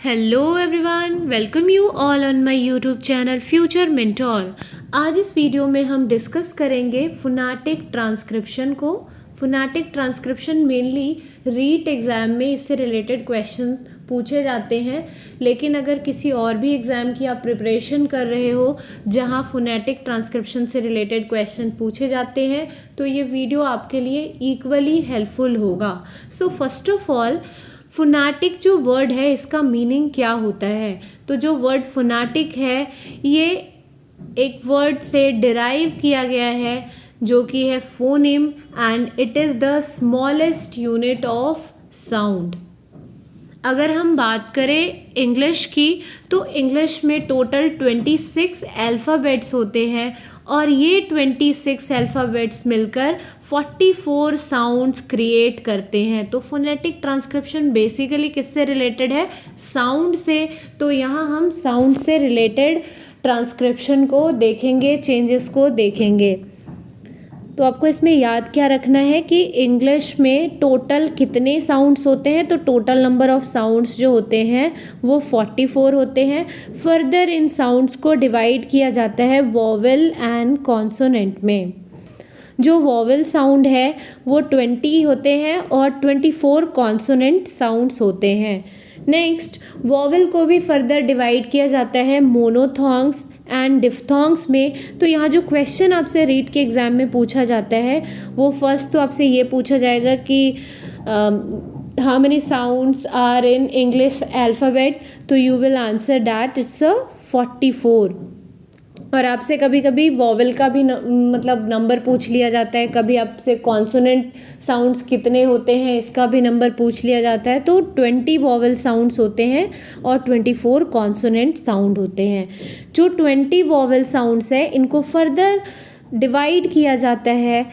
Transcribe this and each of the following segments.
Hello everyone, welcome you all on my YouTube channel future mentor. आज इस video में हम डिस्कस करेंगे फोनेटिक ट्रांसक्रिप्शन को। Phonetic transcription mainly REET exam में इससे रिलेटेड क्वेश्चन पूछे जाते हैं, लेकिन अगर किसी और भी एग्ज़ाम की आप प्रिपरेशन कर रहे हो जहां फोनेटिक ट्रांसक्रिप्शन से रिलेटेड क्वेश्चन पूछे जाते हैं तो ये वीडियो आपके लिए इक्वली हेल्पफुल होगा। So first of all, phonetic जो वर्ड है इसका मीनिंग क्या होता है? तो जो वर्ड फोनेटिक है ये एक वर्ड से डिराइव किया गया है जो कि है phoneme and it is the smallest unit of sound. अगर हम बात करें इंग्लिश की तो इंग्लिश में टोटल 26 अल्फ़ाबेट्स होते हैं और ये 26 अल्फ़ाबेट्स मिलकर 44 साउंड्स क्रिएट करते हैं। तो फोनेटिक ट्रांसक्रिप्शन बेसिकली किससे रिलेटेड है? साउंड से। तो यहाँ हम साउंड से रिलेटेड ट्रांसक्रिप्शन को देखेंगे, चेंजेस को देखेंगे। तो आपको इसमें याद क्या रखना है कि इंग्लिश में टोटल कितने साउंड्स होते हैं? तो टोटल नंबर ऑफ साउंड्स जो होते हैं वो 44 होते हैं। फर्दर इन साउंड्स को डिवाइड किया जाता है वोवेल एंड कॉन्सोनेंट में। जो वोवेल साउंड है वो 20 होते हैं और 24 कॉन्सोनेंट साउंड्स होते हैं। नेक्स्ट, वोवेल को भी फर्दर डिवाइड किया जाता है मोनोथॉन्ग्स एंड डिफ्थॉन्ग्स में। तो यहाँ जो क्वेश्चन आपसे रीड के एग्ज़ाम में पूछा जाता है वो फर्स्ट तो आपसे ये पूछा जाएगा कि how many sounds are in English alphabet. तो you will answer that it's 44। और आपसे कभी कभी वोवेल का भी मतलब नंबर पूछ लिया जाता है, कभी आपसे कॉन्सोनेंट साउंड्स कितने होते हैं इसका भी नंबर पूछ लिया जाता है। तो 20 वोवेल साउंड्स होते हैं और 24 कॉन्सोनेंट साउंड होते हैं। जो 20 वोवेल साउंड्स है इनको फर्दर डिवाइड किया जाता है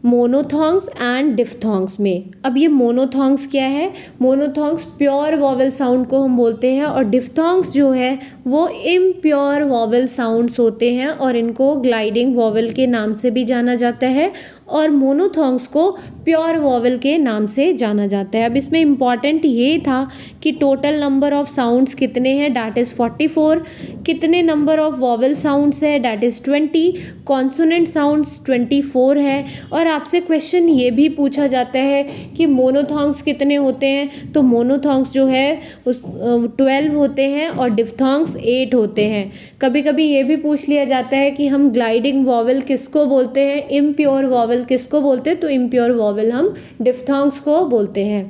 मोनोथॉन्ग्स एंड डिफ्थॉन्ग्स में। अब ये मोनोथॉन्ग्स क्या है? मोनोथॉन्ग्स प्योर वोवेल साउंड को हम बोलते हैं और डिफ्थॉन्ग्स जो है वो इम्प्योर वोवेल साउंड्स होते हैं और इनको ग्लाइडिंग वोवेल के नाम से भी जाना जाता है और मोनोथॉन्ग्स को प्योर वोवेल के नाम से जाना जाता है। अब इसमें इम्पॉर्टेंट ये था कि टोटल नंबर ऑफ साउंड्स कितने हैं, डैट इज़ 44। कितने नंबर ऑफ वोवेल साउंड्स है, डैट इज़ 20। कॉन्सोनेंट साउंड्स 24 है। और आपसे क्वेश्चन ये भी पूछा जाता है कि मोनोथॉन्ग्स कितने होते हैं? तो मोनोथॉन्ग्स जो है उस 12 होते हैं और डिफ्थॉन्ग्स 8 होते हैं। कभी कभी ये भी पूछ लिया जाता है कि हम ग्लाइडिंग वोवेल किसको बोलते हैं, इम्प्योर वोवेल किसको बोलते हैं? तो इम्प्योर वोवेल हम डिफ्थॉन्ग्स को बोलते हैं।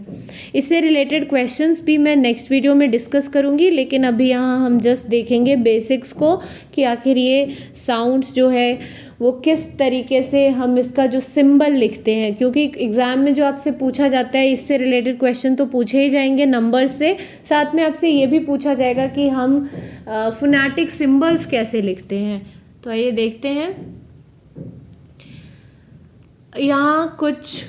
इससे रिलेटेड क्वेश्चंस भी मैं नेक्स्ट वीडियो में डिस्कस करूंगी, लेकिन अभी यहाँ हम जस्ट देखेंगे बेसिक्स को कि आखिर ये साउंड्स जो है वो किस तरीके से हम इसका जो सिंबल लिखते हैं, क्योंकि एग्ज़ाम में जो आपसे पूछा जाता है इससे रिलेटेड क्वेश्चन तो पूछे ही जाएंगे नंबर से, साथ में आपसे ये भी पूछा जाएगा कि हम फोनेटिक सिंबल्स कैसे लिखते हैं। तो आइए देखते हैं। यहाँ कुछ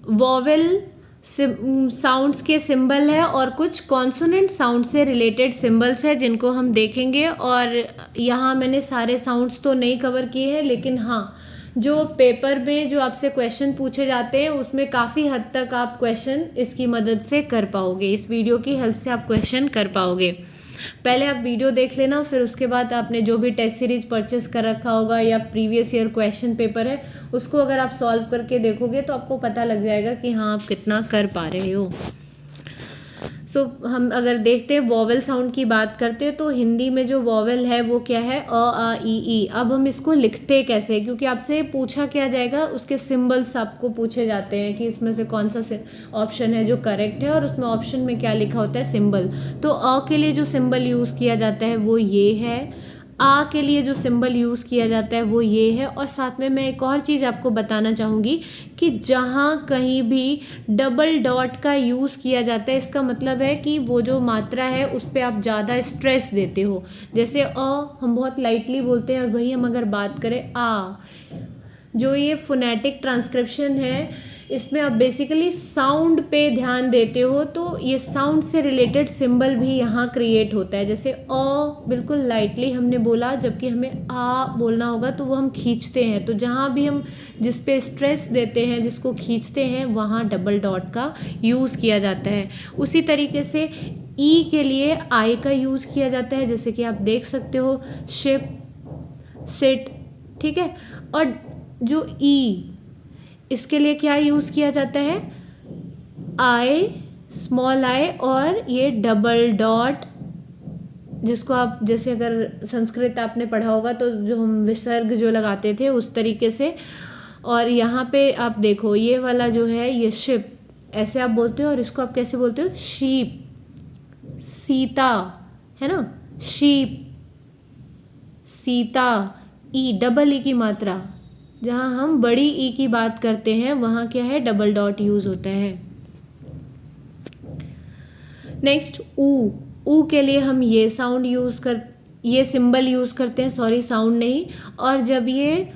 वोवेल साउंड्स के सिंबल है और कुछ कॉन्सोनेंट साउंड से रिलेटेड सिंबल्स है जिनको हम देखेंगे। और यहाँ मैंने सारे साउंड्स तो नहीं कवर किए हैं, लेकिन हाँ, जो पेपर में जो आपसे क्वेश्चन पूछे जाते हैं उसमें काफ़ी हद तक आप क्वेश्चन इसकी मदद से कर पाओगे, इस वीडियो की हेल्प से आप क्वेश्चन कर पाओगे। पहले आप वीडियो देख लेना, फिर उसके बाद आपने जो भी टेस्ट सीरीज परचेस कर रखा होगा या प्रीवियस ईयर क्वेश्चन पेपर है उसको अगर आप सॉल्व करके देखोगे तो आपको पता लग जाएगा कि हाँ आप कितना कर पा रहे हो। सो हम अगर देखते हैं वोवेल साउंड की बात करते हैं तो हिंदी में जो वोवेल है वो क्या है? अ आ ई ई। अब हम इसको लिखते कैसे, क्योंकि आपसे पूछा क्या जाएगा, उसके सिंबल्स आपको पूछे जाते हैं कि इसमें से कौन सा ऑप्शन है जो करेक्ट है और उसमें ऑप्शन में क्या लिखा होता है, सिंबल। तो अ के लिए जो सिंबल यूज़ किया जाता है वो ये है, आ के लिए जो सिंबल यूज़ किया जाता है वो ये है। और साथ में मैं एक और चीज़ आपको बताना चाहूँगी कि जहाँ कहीं भी डबल डॉट का यूज़ किया जाता है इसका मतलब है कि वो जो मात्रा है उस पर आप ज़्यादा स्ट्रेस देते हो। जैसे अ हम बहुत लाइटली बोलते हैं और वही हम अगर बात करें आ, जो ये फोनेटिक ट्रांसक्रिप्शन है इसमें आप बेसिकली साउंड पे ध्यान देते हो, तो ये साउंड से रिलेटेड सिंबल भी यहाँ क्रिएट होता है। जैसे अ बिल्कुल लाइटली हमने बोला, जबकि हमें आ बोलना होगा तो वो हम खींचते हैं। तो जहाँ भी हम जिस पे स्ट्रेस देते हैं, जिसको खींचते हैं, वहाँ डबल डॉट का यूज़ किया जाता है। उसी तरीके से ई के लिए आई का यूज़ किया जाता है, जैसे कि आप देख सकते हो शिप, सिट, ठीक है। और जो ई, इसके लिए क्या यूज़ किया जाता है, आई, स्मॉल आई और ये डबल डॉट, जिसको आप जैसे अगर संस्कृत आपने पढ़ा होगा तो जो हम विसर्ग जो लगाते थे उस तरीके से। और यहाँ पे आप देखो ये वाला जो है ये शिप ऐसे आप बोलते हो, और इसको आप कैसे बोलते हो, शीप, सीता, है ना, शीप, सीता, ई, डबल ई की मात्रा, जहाँ हम बड़ी ई की बात करते हैं वहाँ क्या है, डबल डॉट यूज़ होता है। नेक्स्ट ऊ के लिए हम ये साउंड ये सिंबल यूज़ करते हैं, सॉरी साउंड नहीं। और जब ये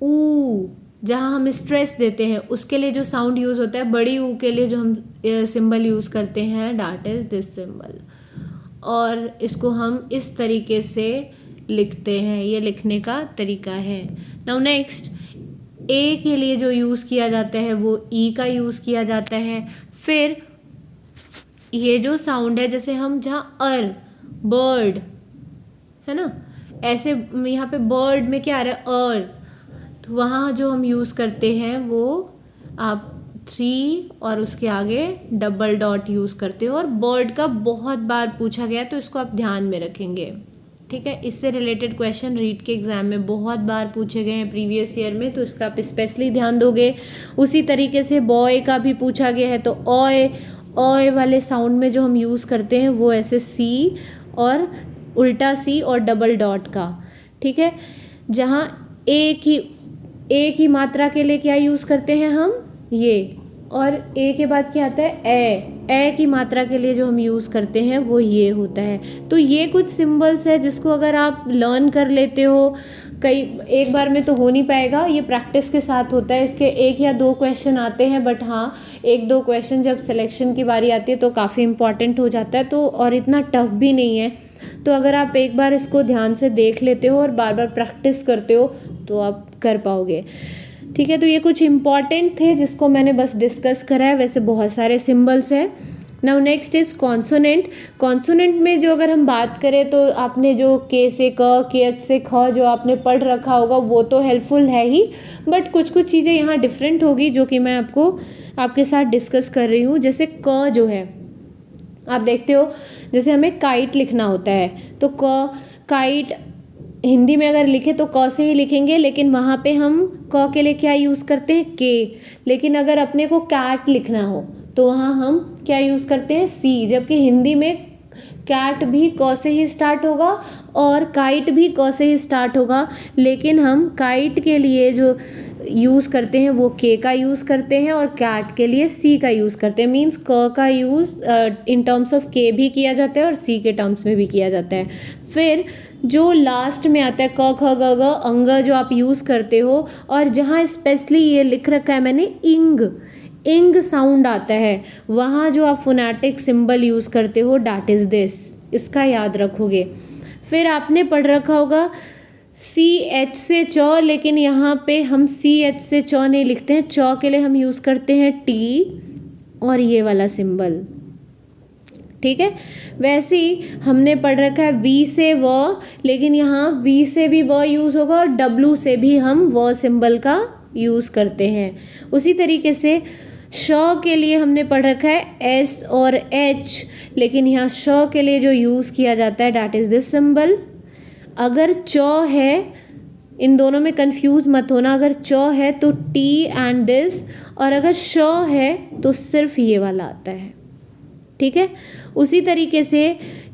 ऊ जहाँ हम स्ट्रेस देते हैं उसके लिए जो साउंड यूज़ होता है, बड़ी ऊ के लिए जो हम सिंबल यूज़ करते हैं, दैट इज़ दिस सिंबल। और इसको हम इस तरीके से लिखते हैं, ये लिखने का तरीका है। नाउ नेक्स्ट, ए के लिए जो यूज़ किया जाता है वो ई का यूज़ किया जाता है। फिर ये जो साउंड है, जैसे हम जहाँ बर्ड, है ना, ऐसे यहाँ पे बर्ड में क्या आ रहा है, तो वहाँ जो हम यूज़ करते हैं वो आप 3 और उसके आगे डबल डॉट यूज़ करते हो। और बर्ड का बहुत बार पूछा गया तो इसको आप ध्यान में रखेंगे, ठीक है। इससे रिलेटेड क्वेश्चन रीड के एग्ज़ाम में बहुत बार पूछे गए हैं प्रीवियस ईयर में, तो इसका आप स्पेशली ध्यान दोगे। उसी तरीके से बॉय का भी पूछा गया है, तो ऑय वाले साउंड में जो हम यूज़ करते हैं वो ऐसे सी और उल्टा सी और डबल डॉट का, ठीक है। जहाँ ए की मात्रा के लिए क्या यूज़ करते हैं हम, ये, और ए के बाद क्या आता है, ए की मात्रा के लिए जो हम यूज़ करते हैं वो ये होता है। तो ये कुछ सिंबल्स है जिसको अगर आप लर्न कर लेते हो, कई एक बार में तो हो नहीं पाएगा, ये प्रैक्टिस के साथ होता है। इसके 1 या 2 क्वेश्चन आते हैं, बट हाँ 1-2 क्वेश्चन जब सिलेक्शन की बारी आती है तो काफ़ी इंपॉर्टेंट हो जाता है, तो और इतना टफ भी नहीं है। तो अगर आप एक बार इसको ध्यान से देख लेते हो और बार बार प्रैक्टिस करते हो तो आप कर पाओगे, ठीक है। तो ये कुछ इम्पॉर्टेंट थे जिसको मैंने बस डिस्कस करा है, वैसे बहुत सारे सिंबल्स हैं। Now next is consonant. Consonant में जो अगर हम बात करें तो आपने जो के से क, के एच से ख जो आपने पढ़ रखा होगा वो तो हेल्पफुल है ही, बट कुछ कुछ चीज़ें यहाँ डिफरेंट होगी जो कि मैं आपके साथ डिस्कस कर रही हूँ। जैसे क जो है, आप देखते हो जैसे हमें काइट लिखना होता है तो काइट हिंदी में अगर लिखे तो क से ही लिखेंगे, लेकिन वहाँ पे हम क के लिए क्या यूज़ करते हैं, के। लेकिन अगर अपने को कैट लिखना हो तो वहाँ हम क्या यूज़ करते हैं, सी। जबकि हिंदी में कैट भी क से ही स्टार्ट होगा और काइट भी क से ही स्टार्ट होगा, लेकिन हम काइट के लिए जो यूज़ करते हैं वो के का यूज़ करते हैं और कैट के लिए सी का यूज़ करते हैं। मीन्स क का यूज़ इन टर्म्स ऑफ के भी किया जाता है और सी के टर्म्स में भी किया जाता है। फिर जो लास्ट में आता है क ख ग घ अंग जो आप यूज़ करते हो, और जहाँ स्पेशली ये लिख रखा है मैंने इंग साउंड आता है, वहाँ जो आप फोनेटिक सिंबल यूज़ करते हो डैट इज़ दिस, इसका याद रखोगे। फिर आपने पढ़ रखा होगा सी एच से च, लेकिन यहाँ पे हम सी एच से च नहीं लिखते हैं, च के लिए हम यूज़ करते हैं टी और ये वाला सिंबल, ठीक है। वैसे ही हमने पढ़ रखा है वी से व, लेकिन यहाँ वी से भी व यूज़ होगा और डब्लू से भी हम व सिंबल का यूज़ करते हैं। उसी तरीके से श के लिए हमने पढ़ रखा है एस और एच, लेकिन यहाँ श के लिए जो यूज़ किया जाता है डैट इज़ दिस सिंबल। अगर च है, इन दोनों में कंफ्यूज मत होना, अगर च है तो टी एंड दिस, और अगर श है तो सिर्फ ये वाला आता है, ठीक है। उसी तरीके से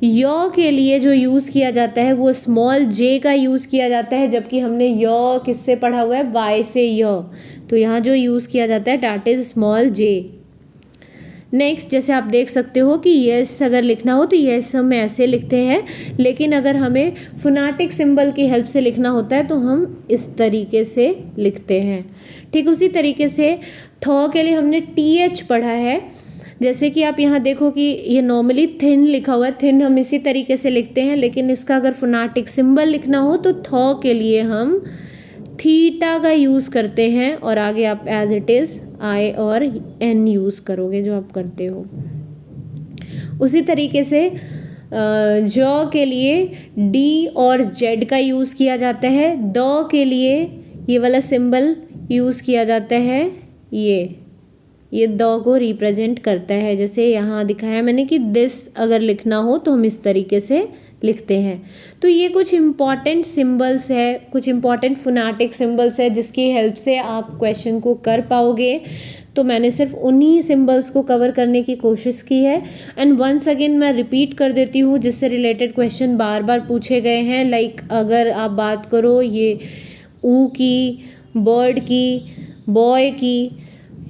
य के लिए जो यूज़ किया जाता है वो स्मॉल जे का यूज़ किया जाता है, जबकि हमने य किससे पढ़ा हुआ है, वाई से य, तो यहाँ जो यूज़ किया जाता है that is small J. Next, जैसे आप देख सकते हो कि यस अगर लिखना हो तो यस हम ऐसे लिखते हैं, लेकिन अगर हमें फोनेटिक सिंबल की हेल्प से लिखना होता है तो हम इस तरीके से लिखते हैं, ठीक। उसी तरीके से थ के लिए हमने टी एच पढ़ा है, जैसे कि आप यहाँ देखो कि ये नॉर्मली थिन लिखा हुआ है, थिन हम इसी तरीके से लिखते हैं, लेकिन इसका अगर फोनेटिक सिंबल लिखना हो तो थ के लिए हम थीटा का यूज़ करते हैं और आगे आप एज इट इज़ आई और एन यूज़ करोगे जो आप करते हो। उसी तरीके से जॉ के लिए डी और जेड का यूज़ किया जाता है। द के लिए ये वाला सिंबल यूज़ किया जाता है, ये द को रिप्रेजेंट करता है। जैसे यहाँ दिखाया मैंने कि दिस अगर लिखना हो तो हम इस तरीके से लिखते हैं। तो ये कुछ इम्पॉर्टेंट सिंबल्स है, कुछ इम्पॉर्टेंट फोनेटिक सिंबल्स है जिसकी हेल्प से आप क्वेश्चन को कर पाओगे। तो मैंने सिर्फ उन्हीं सिंबल्स को कवर करने की कोशिश की है। एंड वंस अगेन मैं रिपीट कर देती हूँ जिससे रिलेटेड क्वेश्चन बार बार पूछे गए हैं। लाइक अगर आप बात करो ये ऊ की, बर्ड की, बॉय की,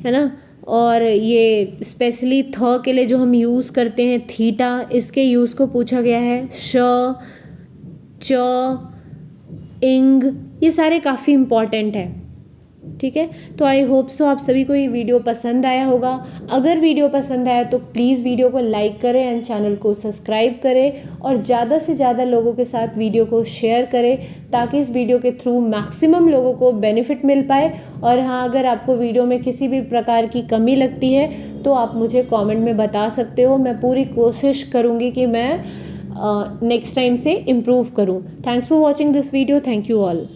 है ना, और ये स्पेशली थ के लिए जो हम यूज़ करते हैं थीटा, इसके यूज़ को पूछा गया है। श, च, इंग, ये सारे काफ़ी इम्पॉर्टेंट है। ठीक है, तो आई होप सो आप सभी को ये वीडियो पसंद आया होगा। अगर वीडियो पसंद आया तो प्लीज़ वीडियो को लाइक करें एंड चैनल को सब्सक्राइब करें और ज़्यादा से ज़्यादा लोगों के साथ वीडियो को शेयर करें ताकि इस वीडियो के थ्रू मैक्सिमम लोगों को बेनिफिट मिल पाए। और हाँ, अगर आपको वीडियो में किसी भी प्रकार की कमी लगती है तो आप मुझे कॉमेंट में बता सकते हो। मैं पूरी कोशिश करूँगी कि मैं नेक्स्ट टाइम से इम्प्रूव करूँ। Thanks for watching this video. Thank you all.